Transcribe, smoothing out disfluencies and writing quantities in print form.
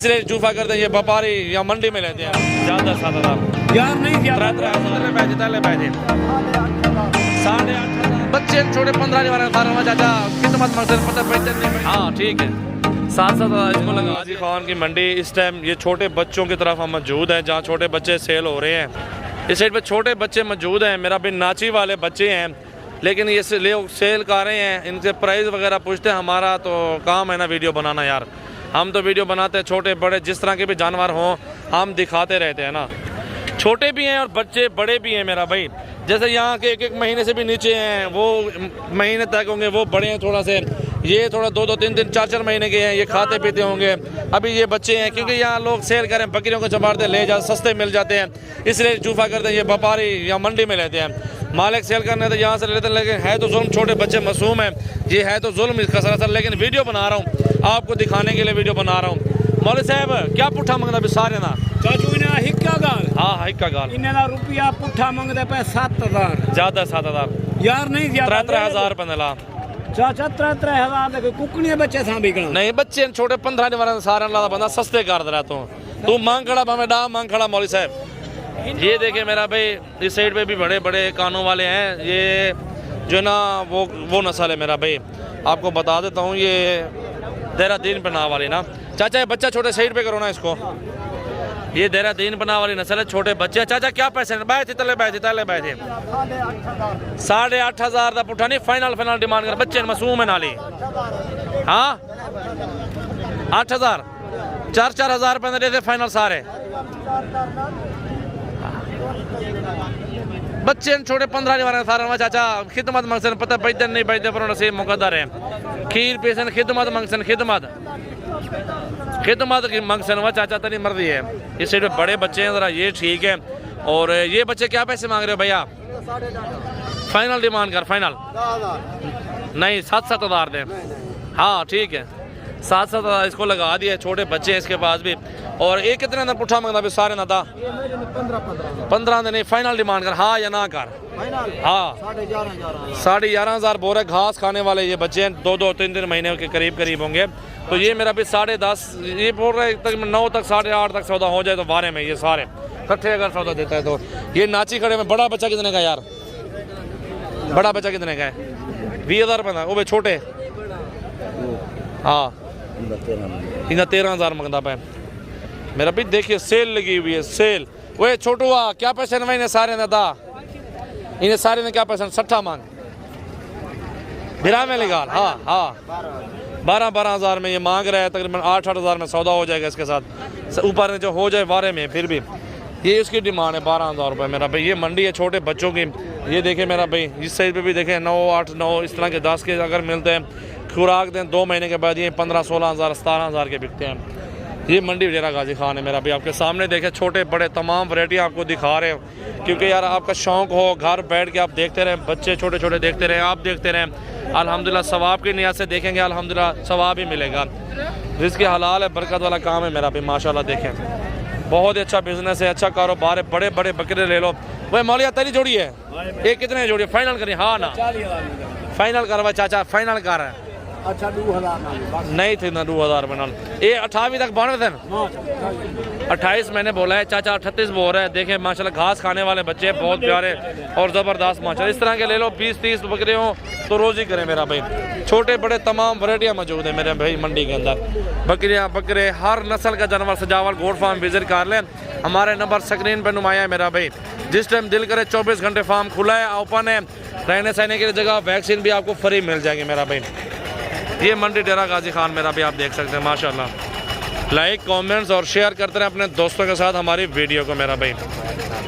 इसलिए जूफा करते हैं ये व्यापारी या मंडी में लेते हैं ज्यादा 7,000 यार नहीं ज्यादा 8,500 बच्चे छोटे 15 नहीं वाले चाचा खिदमत पता नहीं। हाँ ठीक है 7,000 इसको लगा। गाजी खान की मंडी इस टाइम ये छोटे बच्चों की तरफ हम मौजूद हैं जहाँ छोटे बच्चे सेल हो रहे हैं। इस साइड पे छोटे बच्चे मौजूद हैं, मेरा भी नाची वाले बच्चे हैं, लेकिन ये सेल कर रहे हैं, इनसे प्राइस वगैरह पूछते हैं। हमारा तो काम है ना वीडियो बनाना यार, हम तो वीडियो बनाते हैं छोटे बड़े जिस तरह के भी जानवर हों हम दिखाते रहते हैं ना। छोटे भी हैं और बच्चे बड़े भी हैं मेरा भाई, जैसे यहाँ के 1-1 महीने से भी नीचे हैं, वो महीने तक होंगे, वो बड़े हैं थोड़ा से, ये थोड़ा 2-2, 3-3, 4-4 महीने के हैं, ये खाते पीते होंगे। अभी ये बच्चे हैं क्योंकि यहाँ लोग सेल करें, बकरियों को चबाड़ते ले जा सस्ते मिल जाते हैं, इसलिए जूफा करते हैं ये व्यापारी या मंडी में लेते हैं। मालिक सेल करने तो यहाँ से लेते हैं, लेकिन है तो जुल्म, छोटे बच्चे मासूम हैं, ये है तो जुल्म इसका सरासर। लेकिन वीडियो बना रहा हूँ आपको दिखाने के लिए, वीडियो बना रहा हूँ। मौलवी साहब क्या पुट्ठा मंगदा भी सारे ना चाचू इन्हें हिक्का गाल, हाँ हिक्का गाल इन्हें रुपया पुट्ठा मंगदे पे 7,000 ज्यादा 7,000 यार नहीं ज्यादा 3,000 रुपए ला चाचा 3,000 दे कुकड़ियां बच्चे सा बिकना नहीं बच्चे छोटे 15 नहीं वाले सारे ला बंदा सस्ते कर दे रहा तू मांग खड़ा भावे डा मांग खड़ा। मौलवी साहब ये देखे मेरा भाई इस साइड पे भी बड़े बड़े कानों वाले हैं, ये जो ना वो नस्ल है मेरा भाई, आपको बता देता हूँ ये देहरादून बना वाली ना। चाचा ये बच्चा छोटे साइड पे करो ना इसको, ये देहरादून बना वाली नस्ल है, छोटे बच्चे। चाचा क्या पैसे बैठे तले 8,500 का पुट्ठा नहीं, फाइनल डिमांड कर बच्चे मासूम है नाली। हाँ 8,000 4,000 रुपए देते फाइनल सारे बच्चे छोटे 15 नहीं वाले सारे। चाचा खिदमत मंगसन पता बजते नहीं बजते पर नसीब मुकद्दर है। खीर पेशन खिदमत मंगसन खिदमत की मंगसन व चाचा तेरी मर्जी है। इस साइड पे बड़े बच्चे हैं जरा, ये ठीक है। और ये बच्चे क्या पैसे मांग रहे हो भैया? फाइनल डिमांड कर, फाइनल नहीं 7,000 दे। हाँ ठीक है 7,000 इसको लगा दिया। छोटे बच्चे हैं इसके पास भी। और एक कितने अंदर पुट्ठा मंगता भी सारे ना था 15 नहीं, फाइनल डिमांड कर, हाँ या ना कर। हाँ 11,500 बोरे घास खाने वाले ये बच्चे हैं, 2-2, 3-3 महीने के करीब होंगे। तो ये मेरा भी 10.5 ये बोल रहे तक 9 तक 8.5 तक सौदा हो जाए तो बारे में ये सारे इकट्ठे अगर सौदा देता है तो। ये नाची खड़े में बड़ा बच्चा कितने का यार? बड़ा बच्चा कितने का है? 20,000 रुपये वो भी छोटे। हाँ इन्हें 13,000 मंगता पे मेरा भी। देखिए सेल लगी हुई है, सेल। वो छोटू क्या पैसे इन्हें सारे ने था, इन्हें सारे ने क्या पैसे 60 मांग बिरा में लगा। हाँ 12,000 में ये मांग रहा है, तकरीबन 8,000 में सौदा हो जाएगा इसके साथ, ऊपर जो हो जाए बारे में। फिर भी ये उसकी डिमांड है 12,000 रुपये मेरा भाई। ये मंडी है छोटे बच्चों की। ये देखे मेरा भाई इस साइड पे भी देखे 9, 8, 9 इस तरह के 10 के अगर मिलते हैं, खुराक दें 2 महीने के बाद ये 15, 16,000, 17,000 के बिकते हैं। ये मंडी डेरा गाजी खान है मेरा भी। आपके सामने देखे छोटे बड़े तमाम वैरायटी आपको दिखा रहे हैं, क्योंकि यार आपका शौक़ हो घर बैठ के आप देखते रहें, बच्चे छोटे छोटे देखते रहें, आप देखते रहें। अल्हम्दुलिल्लाह सवाब की नियत से देखेंगे, अल्हम्दुलिल्लाह सवाब ही मिलेगा। रिज़्क़ हलाल है, बरकत वाला काम है मेरा भी माशाल्लाह। देखें बहुत ही अच्छा बिजनेस है, अच्छा कारोबार है। बड़े बड़े बकरे ले लो। वह मौलिया तेरी जोड़ी है, एक कितने जोड़ी फाइनल करें? हाँ ना फाइनल करवा चाचा, फाइनल कर रहे हैं। अच्छा 2,000 नहीं थे ना 2,000 बना ये 28 तक बन रहे थे। 28 मैंने बोला है, चाचा 38 बोल रहा है। देखें माशाल्लाह घास खाने वाले बच्चे बहुत प्यारे और ज़बरदस्त माशाल्लाह। इस तरह के ले लो 20-30 बकरे हो तो रोज़ ही करें मेरा भाई। छोटे बड़े तमाम वैरायटियाँ मौजूद है मेरे भाई मंडी के अंदर। बकरियाँ बकरे हर नस्ल का जानवर सजावल गोट फार्म विजिट कर लें। हमारे नंबर स्क्रीन पर नुमाया है मेरा भाई। जिस टाइम दिल करे 24 घंटे फार्म खुला है, ओपन है। रहने सहने की जगह वैक्सीन भी आपको फ्री मिल जाएगी मेरा भाई। ये मंडी डेरा गाजी खान मेरा भी आप देख सकते हैं माशाल्लाह। लाइक कमेंट्स और शेयर करते रहें अपने दोस्तों के साथ हमारी वीडियो को मेरा भाई।